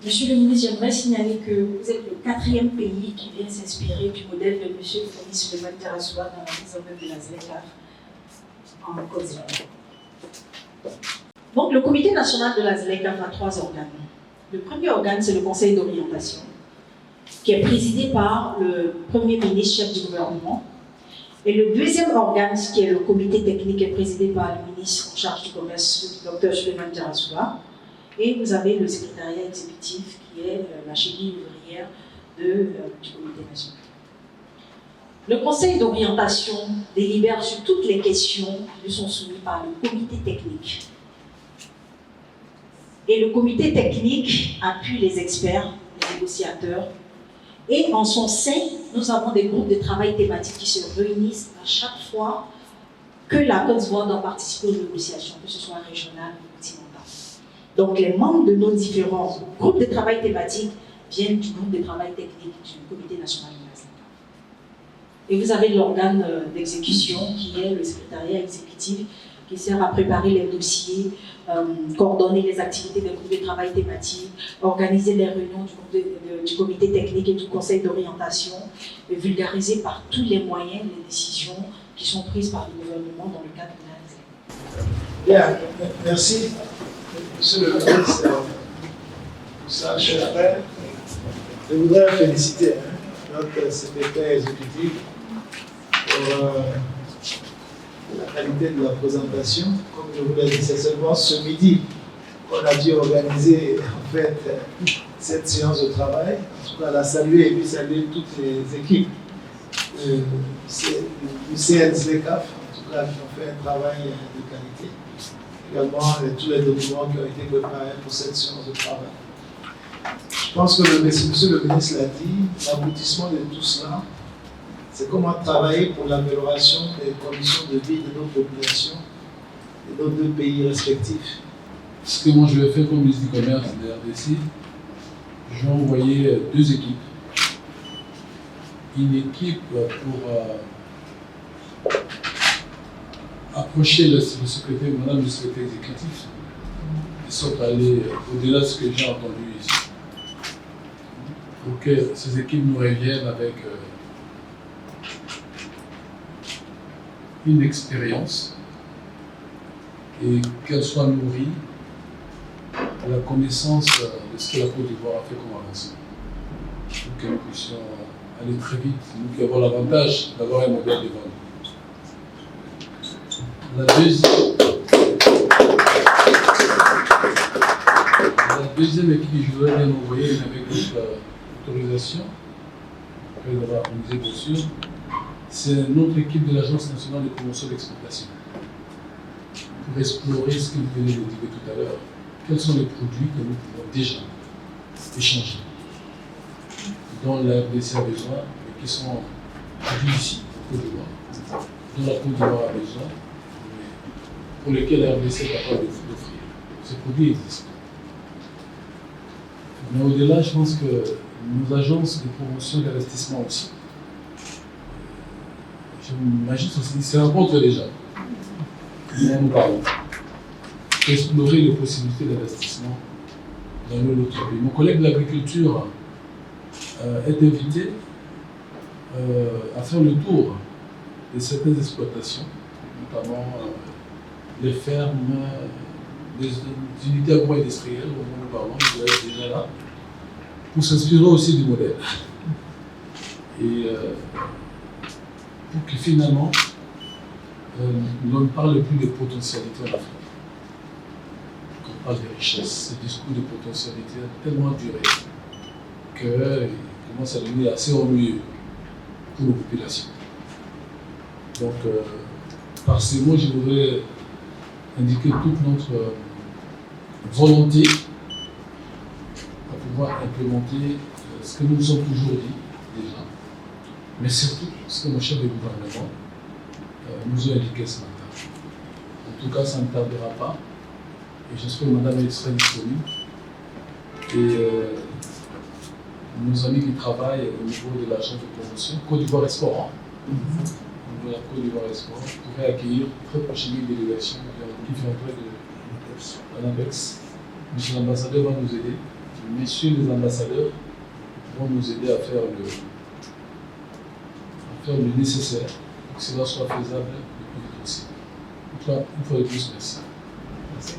Monsieur le ministre, j'aimerais signaler que vous êtes le 4e pays qui vient s'inspirer du modèle de Monsieur le ministre Souleymane Diarra-Souba dans la mise en œuvre de la ZLECAf en Côte d'Ivoire. Donc, le comité national de la ZLECAf a 3 organes. Le premier organe, c'est le conseil d'orientation, qui est présidé par le Premier ministre, chef du gouvernement. Et le deuxième organe, qui est le comité technique, est présidé par le ministre en charge du commerce, le Dr Souleymane Diarra-Souba. Et vous avez le secrétariat exécutif, qui est la cheville ouvrière du comité national. Le conseil d'orientation délibère sur toutes les questions qui lui sont soumises par le comité technique. Et le comité technique appuie les experts, les négociateurs. Et en son sein, nous avons des groupes de travail thématiques qui se réunissent à chaque fois que la Côte d'Ivoire doit participer aux négociations, que ce soit régionales ou continentales. Donc les membres de nos différents groupes de travail thématiques viennent du groupe de travail technique du comité national de la ZLECAf. Et vous avez l'organe d'exécution qui est le secrétariat exécutif qui sert à préparer les dossiers, coordonner les activités des groupes de travail thématiques, organiser les réunions du comité technique et du conseil d'orientation, et vulgariser par tous les moyens les décisions qui sont prises par le gouvernement dans le cadre de la ZLECAf. Bien, merci. Monsieur le ministre, pour ça, cher frère, je voudrais féliciter notre secrétaire exécutif pour la qualité de la présentation. Comme je vous l'ai dit, c'est seulement ce midi qu'on a dû organiser en fait cette séance de travail. En tout cas, la saluer et puis saluer toutes les équipes du CNZLECAf, en tout cas, qui ont fait un travail de qualité. Également tous les documents qui ont été préparés pour cette séance de travail. Je pense que monsieur le ministre l'a dit, l'aboutissement de tout cela, c'est comment travailler pour l'amélioration des conditions de vie de nos populations et de nos 2 pays respectifs. Ce que moi je vais faire comme ministre du Commerce de la RDC, je vais envoyer 2 équipes. Une équipe pour approcher le secrétaire, madame le secrétaire exécutif. Ils sont allés au-delà de ce que j'ai entendu ici. Pour que ces équipes nous reviennent avec une expérience et qu'elle soit nourrie de la connaissance de ce que la Côte d'Ivoire a fait comme avancement. Pour que nous puissions aller très vite, nous qui avons l'avantage d'avoir un modèle devant nous. La deuxième équipe que je voudrais bien envoyer avec votre autorisation, après l'avoir organisé bien sûr, c'est notre équipe de l'Agence nationale de promotion de l'exportation. Pour explorer ce que vous venez de dire tout à l'heure, quels sont les produits que nous pouvons déjà échanger, dont la RDC a besoin et qui sont produits ici, au Côte d'Ivoire, dont la Côte d'Ivoire a besoin, pour lesquels la RDC est capable d'offrir. Ces produits existent. Mais au-delà, je pense que nos agences de promotion d'investissement aussi, je m'imagine qu'ils se rencontrent déjà. Nous parlons. Explorer les possibilités d'investissement dans notre pays. Mon collègue de l'agriculture est invité à faire le tour de certaines exploitations, notamment les fermes, les unités agro-industrielles, au moment où nous parlons, vous êtes déjà là, pour s'inspirer aussi du modèle. Et pour que finalement, l'on ne parle plus de potentialité en Afrique. Quand on parle de richesse, ce discours de potentialité a tellement duré qu'il commence à devenir assez ennuyeux pour nos populations. Donc, par ces mots, je voudrais indiquer toute notre volonté à pouvoir implémenter ce que nous nous sommes toujours dit déjà, mais surtout ce que nos chefs de gouvernement nous ont indiqué ce matin. En tout cas, ça ne tardera pas et j'espère que madame sera disponible. Et nos amis qui travaillent au niveau de l'agence de promotion, Côte d'Ivoire Export, de la Côte d'Ivoire Export, pourrait accueillir très prochainement une délégation qui viendrait de l'APEX. Monsieur l'ambassadeur va nous aider messieurs les ambassadeurs vont nous aider à faire le nécessaire pour que cela soit faisable le plus vite possible. En tout cas, une fois de plus, merci. Merci.